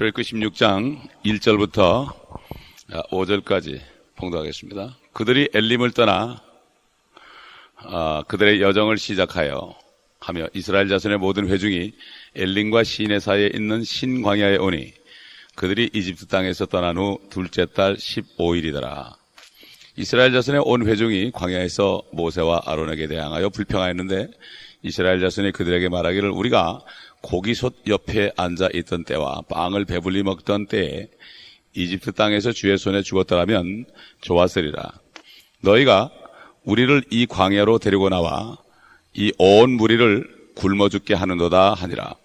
출애굽기 16장 1절부터 5절까지 봉독하겠습니다. 그들이 엘림을 떠나 그들의 여정을 시작하여 하며 이스라엘 자손의 모든 회중이 엘림과 시내 사이에 있는 신광야에 오니 그들이 이집트 땅에서 떠난 후 둘째 달 15일이더라. 이스라엘 자손의 온 회중이 광야에서 모세와 아론에게 대항하여 불평하였는데 이스라엘 자손이 그들에게 말하기를 우리가 고기솥 옆에 앉아 있던 때와 빵을 배불리 먹던 때에 이집트 땅에서 주의 손에 죽었더라면 좋았으리라. 너희가 우리를 이 광야로 데리고 나와 이 온 무리를 굶어 죽게 하는도다 하니라.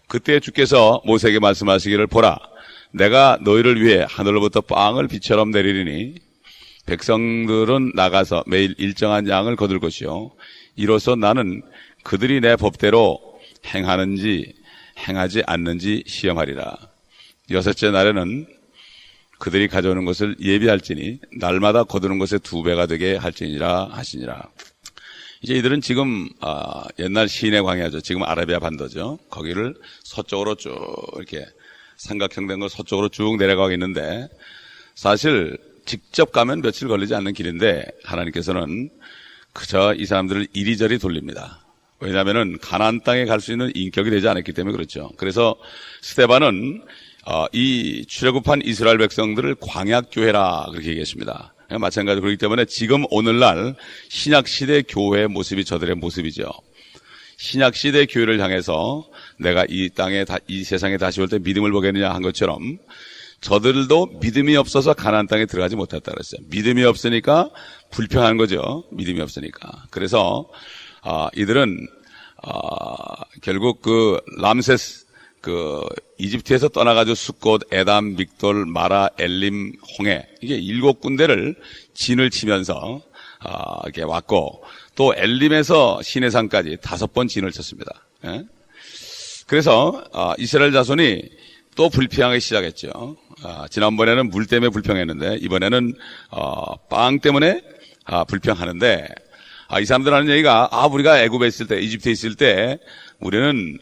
그때 주께서 모세에게 말씀하시기를 보라, 내가 너희를 위해 하늘로부터 빵을 비처럼 내리리니 백성들은 나가서 매일 일정한 양을 거둘 것이요 이로써 나는 그들이 내 법대로 행하는지 행하지 않는지 시험하리라. 여섯째 날에는 그들이 가져오는 것을 예비할지니 날마다 거두는 것의 2배가 되게 할지니라 하시니라. 이제 이들은 지금 옛날 시내 광야죠. 지금 아라비아 반도죠. 거기를 서쪽으로 쭉 이렇게 삼각형 된 거 서쪽으로 쭉 내려가고 있는데 사실 직접 가면 며칠 걸리지 않는 길인데 하나님께서는 그저 이 사람들을 이리저리 돌립니다. 왜냐하면은 가나안 땅에 갈 수 있는 인격이 되지 않았기 때문에 그렇죠. 그래서 스데반은 이 출애굽한 이스라엘 백성들을 광야교회라 그렇게 얘기했습니다. 마찬가지로 그렇기 때문에 지금 오늘날 신약시대 교회의 모습이 저들의 모습이죠. 신약시대 교회를 향해서 내가 이 땅에 이 세상에 다시 올 때 믿음을 보겠느냐 한 것처럼 저들도 믿음이 없어서 가나안 땅에 들어가지 못했다 그랬어요. 믿음이 없으니까 불평한 거죠. 믿음이 없으니까. 그래서 이들은 결국 그 람세스 이집트에서 떠나가지고 숫곳, 에담, 믹돌, 마라, 엘림, 홍해 이게 7군데를 진을 치면서 이렇게 왔고 또 엘림에서 시내산까지 5번 진을 쳤습니다. 예? 그래서 이스라엘 자손이 또 불평하기 시작했죠. 지난번에는 물 때문에 불평했는데 이번에는 빵 때문에 불평하는데 이 사람들 하는 얘기가 우리가 애굽에 있을 때 이집트에 있을 때 우리는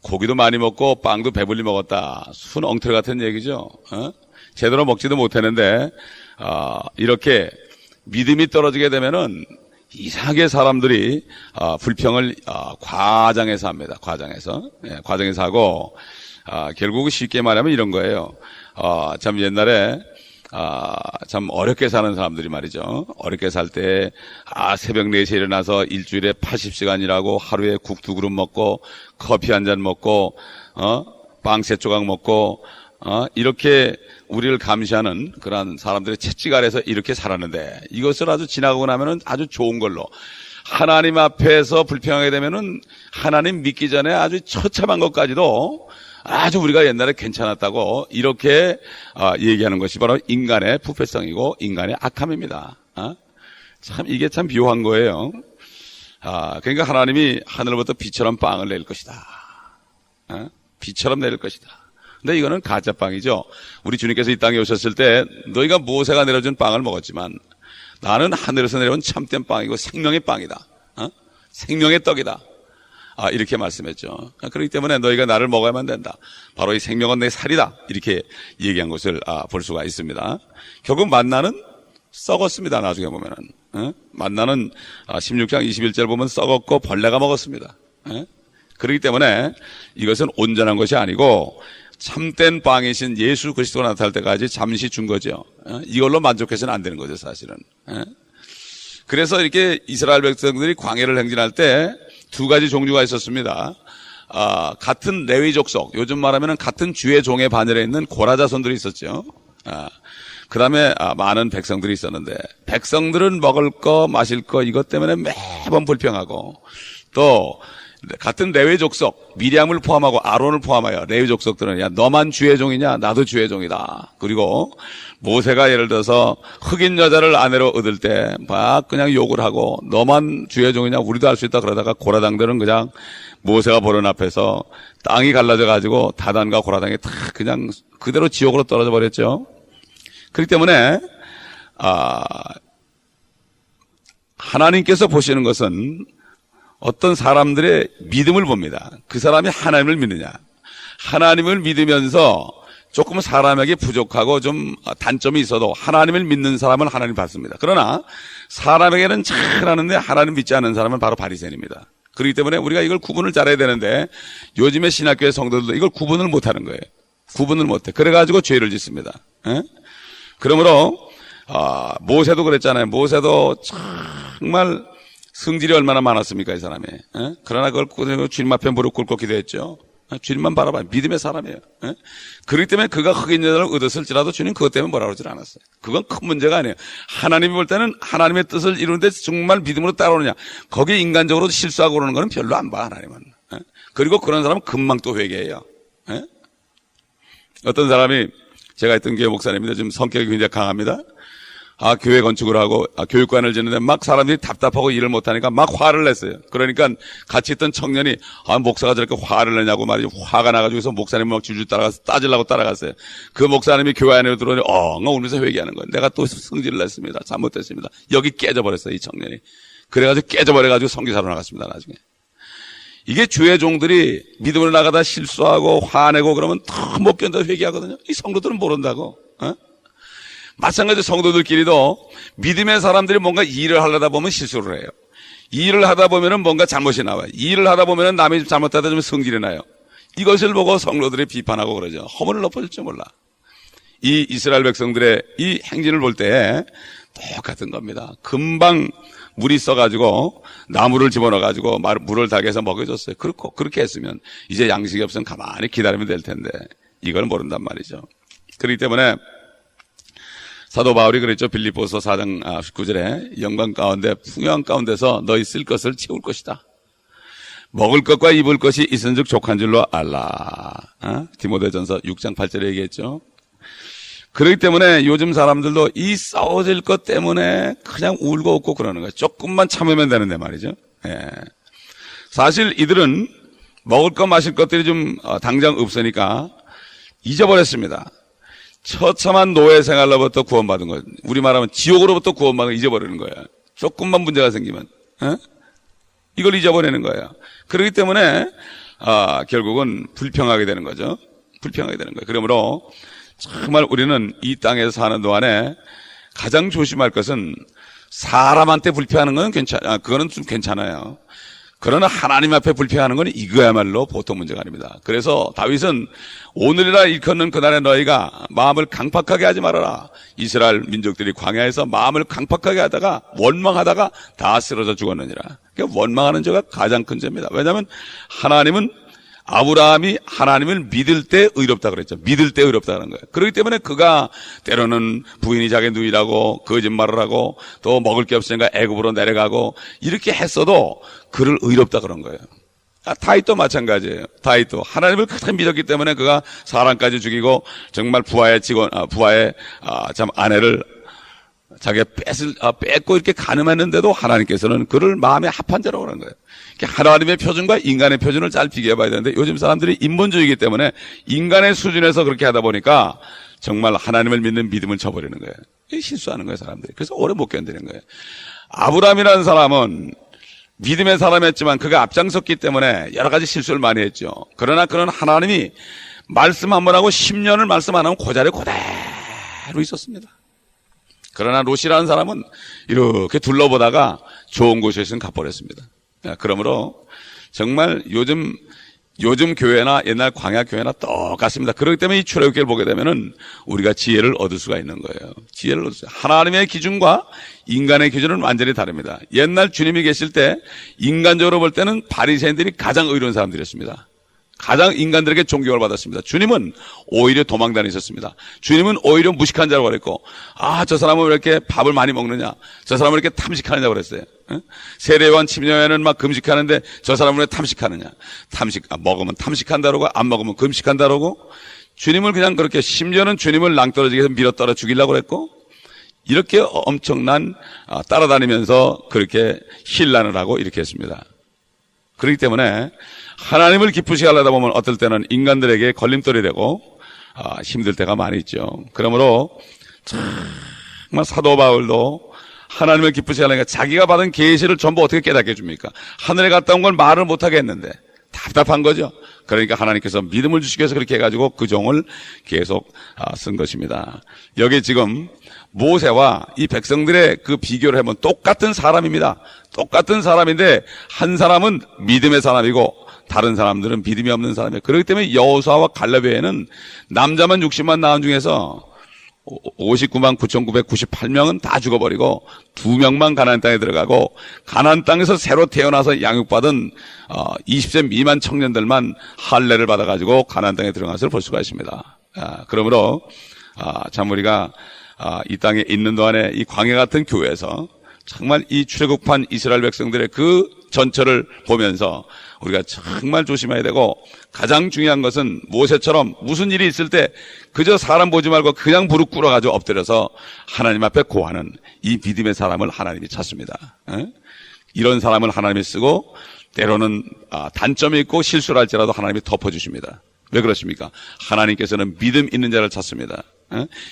고기도 많이 먹고 빵도 배불리 먹었다. 순 엉터리 같은 얘기죠. 제대로 먹지도 못했는데 이렇게 믿음이 떨어지게 되면은 이상하게 사람들이 불평을 과장해서 합니다. 과장해서 하고 결국 쉽게 말하면 이런 거예요. 참 옛날에 참 어렵게 사는 사람들이 말이죠. 어렵게 살 때 새벽 4시에 일어나서 일주일에 80시간 일하고 하루에 국 2그릇 먹고 커피 한 잔 먹고 빵 3조각 먹고 이렇게 우리를 감시하는 그런 사람들의 채찍 아래서 이렇게 살았는데 이것을 아주 지나가고 나면은 아주 좋은 걸로 하나님 앞에서 불평하게 되면은 하나님 믿기 전에 아주 처참한 것까지도 아주 우리가 옛날에 괜찮았다고 이렇게 얘기하는 것이 바로 인간의 부패성이고 인간의 악함입니다. 참 이게 참 묘한 거예요. 그러니까 하나님이 하늘부터 비처럼 빵을 내릴 것이다. 비처럼 내릴 것이다. 근데 이거는 가짜 빵이죠. 우리 주님께서 이 땅에 오셨을 때 너희가 모세가 내려준 빵을 먹었지만 나는 하늘에서 내려온 참된 빵이고 생명의 빵이다. 생명의 떡이다. 이렇게 말씀했죠. 그렇기 때문에 너희가 나를 먹어야만 된다. 바로 이 생명은 내 살이다. 이렇게 얘기한 것을 볼 수가 있습니다. 결국 만나는 썩었습니다. 나중에 보면은. 만나는 16장 21절 보면 썩었고 벌레가 먹었습니다. 그렇기 때문에 이것은 온전한 것이 아니고 참된 빵이신 예수 그리스도가 나타날 때까지 잠시 준 거죠. 이걸로 만족해서는 안 되는 거죠, 사실은. 그래서 이렇게 이스라엘 백성들이 광야를 행진할 때 2가지 종류가 있었습니다. 같은 레위 족속, 요즘 말하면 같은 주의 종에 반열에 있는 고라 자손들이 있었죠. 그 다음에 많은 백성들이 있었는데 백성들은 먹을 거 마실 거 이것 때문에 매번 불평하고 또 같은 레위 족속 미리암을 포함하고 아론을 포함하여 레위 족속들은 야 너만 주의 종이냐 나도 주의 종이다. 그리고 모세가 예를 들어서 흑인 여자를 아내로 얻을 때 막 그냥 욕을 하고 너만 주의 종이냐 우리도 할 수 있다 그러다가 고라당들은 그냥 모세가 보는 앞에서 땅이 갈라져 가지고 다단과 고라당이 다 그냥 그대로 지옥으로 떨어져 버렸죠. 그렇기 때문에 하나님께서 보시는 것은 어떤 사람들의 믿음을 봅니다. 그 사람이 하나님을 믿느냐. 하나님을 믿으면서 조금 사람에게 부족하고 좀 단점이 있어도 하나님을 믿는 사람은 하나님 받습니다. 그러나 사람에게는 잘하는데 하나님 믿지 않는 사람은 바로 바리새인입니다. 그렇기 때문에 우리가 이걸 구분을 잘해야 되는데 요즘의 신학교의 성도들도 이걸 구분을 못하는 거예요. 구분을 못해. 그래가지고 죄를 짓습니다. 에? 그러므로 모세도 그랬잖아요. 모세도 정말 성질이 얼마나 많았습니까, 이 사람이. 에? 그러나 그걸 주님 앞에 무릎 꿇고 기도했죠. 주님만 바라봐요. 믿음의 사람이에요. 에? 그렇기 때문에 그가 흑인 여자를 얻었을지라도 주님 그것 때문에 뭐라 그러질 않았어요. 그건 큰 문제가 아니에요. 하나님이 볼 때는 하나님의 뜻을 이루는데 정말 믿음으로 따라오느냐. 거기에 인간적으로 실수하고 그러는 거는 별로 안 봐, 하나님은. 에? 그리고 그런 사람은 금방 또 회개해요. 에? 어떤 사람이 제가 있던 교회 목사님인데 좀 성격이 굉장히 강합니다. 교회 건축을 하고 교육관을 짓는데 막 사람들이 답답하고 일을 못하니까 막 화를 냈어요. 그러니까 같이 있던 청년이 목사가 저렇게 화를 내냐고 말이죠. 화가 나가지고서 목사님 막 줄줄 따라가서 따지려고 따라갔어요. 그 목사님이 교회 안에 들어오니 울면서 회개하는 거예요. 내가 또 성질을 냈습니다. 잘못됐습니다. 여기 깨져버렸어요, 이 청년이. 그래가지고 깨져버려가지고 선교사로 나갔습니다, 나중에. 이게 주의 종들이 믿음으로 나가다 실수하고 화내고 그러면 더 못 견뎌 회개하거든요. 이 성도들은 모른다고. 마찬가지로 성도들끼리도 믿음의 사람들이 뭔가 일을 하려다 보면 실수를 해요. 일을 하다 보면은 뭔가 잘못이 나와요. 일을 하다 보면은 남이 잘못하다 보면 성질이 나요. 이것을 보고 성도들이 비판하고 그러죠. 허물을 엎어질 줄 몰라. 이 이스라엘 백성들의 이 행진을 볼 때 똑같은 겁니다. 금방 물이 써가지고 나무를 집어넣어가지고 물을 달게 해서 먹여줬어요. 그렇게 했으면 이제 양식이 없으면 가만히 기다리면 될 텐데 이걸 모른단 말이죠. 그렇기 때문에 사도 바울이 그랬죠. 빌립보서 4장 19절에 영광 가운데 풍요한 가운데서 너희 쓸 것을 채울 것이다. 먹을 것과 입을 것이 있은즉 족한 줄로 알라. 디모데전서 6장 8절에 얘기했죠. 그렇기 때문에 요즘 사람들도 이 싸워질 것 때문에 그냥 울고 웃고 그러는 거예요. 조금만 참으면 되는데 말이죠. 예. 사실 이들은 먹을 것 마실 것들이 좀 당장 없으니까 잊어버렸습니다. 처참한 노예 생활로부터 구원받은 것. 우리 말하면 지옥으로부터 구원받은 걸 잊어버리는 거예요. 조금만 문제가 생기면. 이걸 잊어버리는 거예요. 그렇기 때문에 결국은 불평하게 되는 거죠. 불평하게 되는 거예요. 그러므로 정말 우리는 이 땅에서 사는 동안에 가장 조심할 것은 사람한테 불평하는 건 그거는 좀 괜찮아요. 그러나 하나님 앞에 불평하는 건 이거야말로 보통 문제가 아닙니다. 그래서 다윗은 오늘이라 일컫는 그날에 너희가 마음을 강팍하게 하지 말아라. 이스라엘 민족들이 광야에서 마음을 강팍하게 하다가 원망하다가 다 쓰러져 죽었느니라. 그러니까 원망하는 죄가 가장 큰 죄입니다. 왜냐하면 하나님은 아브라함이 하나님을 믿을 때 의롭다 그랬죠. 믿을 때 의롭다는 거예요. 그렇기 때문에 그가 때로는 부인이 자기 누이라고 거짓말을 하고 또 먹을 게 없으니까 애굽으로 내려가고 이렇게 했어도 그를 의롭다 그런 거예요. 다윗도 마찬가지예요. 다윗도 하나님을 그렇게 믿었기 때문에 그가 사람까지 죽이고 정말 부하의 참 아내를 자기가 뺏고 이렇게 간음했는데도 하나님께서는 그를 마음에 합한 자라고 그러는 거예요. 하나님의 표준과 인간의 표준을 잘 비교해 봐야 되는데 요즘 사람들이 인본주의이기 때문에 인간의 수준에서 그렇게 하다 보니까 정말 하나님을 믿는 믿음을 쳐버리는 거예요. 실수하는 거예요, 사람들이. 그래서 오래 못 견디는 거예요. 아브라함이라는 사람은 믿음의 사람이었지만 그가 앞장섰기 때문에 여러 가지 실수를 많이 했죠. 그러나 그는 하나님이 말씀 한 번 하고 10년을 말씀 안 하면 그 자리에 그대로 있었습니다. 그러나 롯이라는 사람은 이렇게 둘러보다가 좋은 곳에 있으면 가버렸습니다. 그러므로 정말 요즘 교회나 옛날 광야 교회나 똑같습니다. 그렇기 때문에 이 출애굽기를 보게 되면은 우리가 지혜를 얻을 수가 있는 거예요. 지혜를 얻을 수 있어요. 하나님의 기준과 인간의 기준은 완전히 다릅니다. 옛날 주님이 계실 때 인간적으로 볼 때는 바리새인들이 가장 의로운 사람들이었습니다. 가장 인간들에게 존경을 받았습니다. 주님은 오히려 도망 다니셨습니다. 주님은 오히려 무식한 자라고 그랬고, 저 사람은 왜 이렇게 밥을 많이 먹느냐? 저 사람은 왜 이렇게 탐식하느냐고 그랬어요. 세례요한 침례요한은 막 금식하는데 저 사람은 왜 탐식하느냐? 먹으면 탐식한다라고 안 먹으면 금식한다라고. 주님을 그냥 그렇게 심지어는 주님을 낭떠러지게 해서 밀어 떨어 죽이려고 그랬고, 이렇게 엄청난 따라다니면서 그렇게 힐난을 하고 이렇게 했습니다. 그렇기 때문에 하나님을 기쁘시게 하려다 보면 어떨 때는 인간들에게 걸림돌이 되고 힘들 때가 많이 있죠. 그러므로 정말 사도 바울도 하나님을 기쁘시게 하려니까 자기가 받은 계시를 전부 어떻게 깨닫게 해줍니까? 하늘에 갔다 온 걸 말을 못하게 했는데 답답한 거죠. 그러니까 하나님께서 믿음을 주시기 위해서 그렇게 해가지고 그 종을 계속 쓴 것입니다. 여기 지금 모세와 이 백성들의 그 비교를 해보면 똑같은 사람입니다. 똑같은 사람인데 한 사람은 믿음의 사람이고 다른 사람들은 믿음이 없는 사람이에요. 그렇기 때문에 여호수아와 갈렙 외에는 남자만 60만 나온 중에서 59만 9,998명은 다 죽어버리고 2명만 가나안 땅에 들어가고 가나안 땅에서 새로 태어나서 양육받은 20세 미만 청년들만 할례를 받아가지고 가나안 땅에 들어간 것을 볼 수가 있습니다. 그러므로 참 우리가 이 땅에 있는 동안에 이 광야 같은 교회에서 정말 이 출애굽한 이스라엘 백성들의 그 전철을 보면서 우리가 정말 조심해야 되고, 가장 중요한 것은 모세처럼 무슨 일이 있을 때 그저 사람 보지 말고 그냥 무릎 꿇어가지고 엎드려서 하나님 앞에 고하는 이 믿음의 사람을 하나님이 찾습니다. 이런 사람을 하나님이 쓰고 때로는 단점이 있고 실수를 할지라도 하나님이 덮어주십니다. 왜 그렇습니까? 하나님께서는 믿음 있는 자를 찾습니다.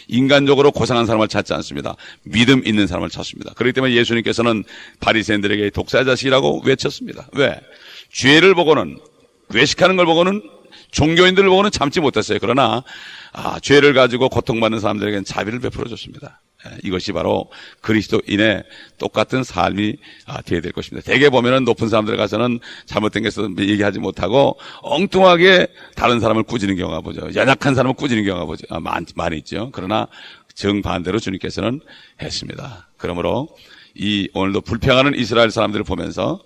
인간적으로 고상한 사람을 찾지 않습니다. 믿음 있는 사람을 찾습니다. 그렇기 때문에 예수님께서는 바리새인들에게 독사의 자식이라고 외쳤습니다. 왜? 죄를 보고는, 외식하는 걸 보고는, 종교인들을 보고는 참지 못했어요. 그러나 죄를 가지고 고통받는 사람들에게는 자비를 베풀어 줬습니다. 이것이 바로 그리스도인의 똑같은 삶이 되어야 될 것입니다. 대개 보면은 높은 사람들 가서는 잘못된 것을 얘기하지 못하고 엉뚱하게 다른 사람을 꾸짖는 경우가 보죠. 연약한 사람을 꾸짖는 경우가 보죠. 많이 있죠. 그러나 정반대로 주님께서는 했습니다. 그러므로 오늘도 불평하는 이스라엘 사람들을 보면서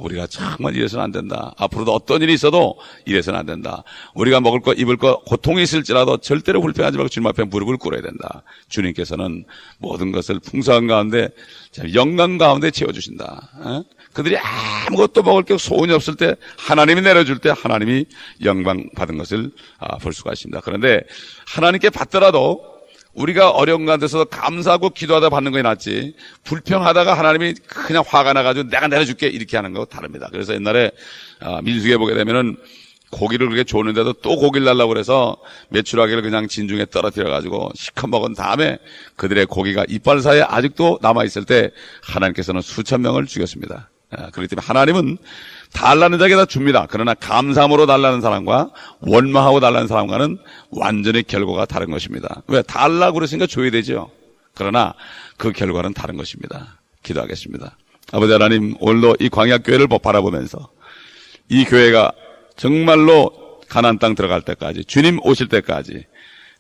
우리가 정말 이래서는 안 된다. 앞으로도 어떤 일이 있어도 이래서는 안 된다. 우리가 먹을 거 입을 거 고통이 있을지라도 절대로 불평하지 말고 주님 앞에 무릎을 꿇어야 된다. 주님께서는 모든 것을 풍성한 가운데, 영광 가운데 채워주신다. 그들이 아무것도 먹을 게 소원이 없을 때 하나님이 내려줄 때 하나님이 영광 받은 것을 볼 수가 있습니다. 그런데 하나님께 받더라도 우리가 어려운 가운데서 감사하고 기도하다 받는 것이 낫지, 불평하다가 하나님이 그냥 화가 나가지고 내가 내려줄게 이렇게 하는 거 다릅니다. 그래서 옛날에 민수기에 보게 되면은 고기를 그렇게 줬는데도 또 고기를 달라고 그래서 메추라기를 그냥 진중에 떨어뜨려가지고 시커 먹은 다음에 그들의 고기가 이빨 사이에 아직도 남아있을 때 하나님께서는 수천 명을 죽였습니다. 그렇기 때문에 하나님은 달라는 자에게 다 줍니다. 그러나 감사함으로 달라는 사람과 원망하고 달라는 사람과는 완전히 결과가 다른 것입니다. 왜? 달라고 그랬으니까 줘야 되죠. 그러나 그 결과는 다른 것입니다. 기도하겠습니다. 아버지 하나님, 오늘도 이 광야교회를 바라보면서 이 교회가 정말로 가나안 땅 들어갈 때까지, 주님 오실 때까지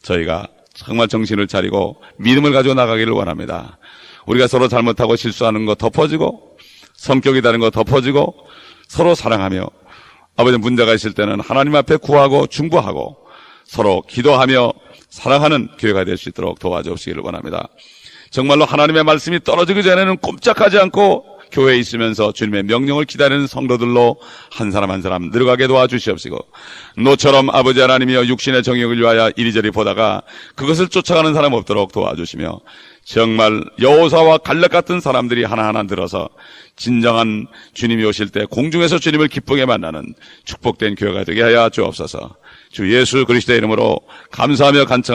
저희가 정말 정신을 차리고 믿음을 가지고 나가기를 원합니다. 우리가 서로 잘못하고 실수하는 거 덮어지고, 성격이 다른 거 덮어지고, 서로 사랑하며, 아버지 문제가 있을 때는 하나님 앞에 구하고 중보하고 서로 기도하며 사랑하는 교회가 될 수 있도록 도와주시기를 원합니다. 정말로 하나님의 말씀이 떨어지기 전에는 꼼짝하지 않고 교회에 있으면서 주님의 명령을 기다리는 성도들로 한 사람 한 사람 늘어가게 도와주시옵시고, 노처럼 아버지 하나님이여 육신의 정욕을 위하여 이리저리 보다가 그것을 쫓아가는 사람 없도록 도와주시며, 정말 여호사와 갈렙 같은 사람들이 하나하나 늘어서 진정한 주님이 오실 때 공중에서 주님을 기쁘게 만나는 축복된 교회가 되게 하여 주옵소서. 주 예수 그리스도의 이름으로 감사하며 간청합니다.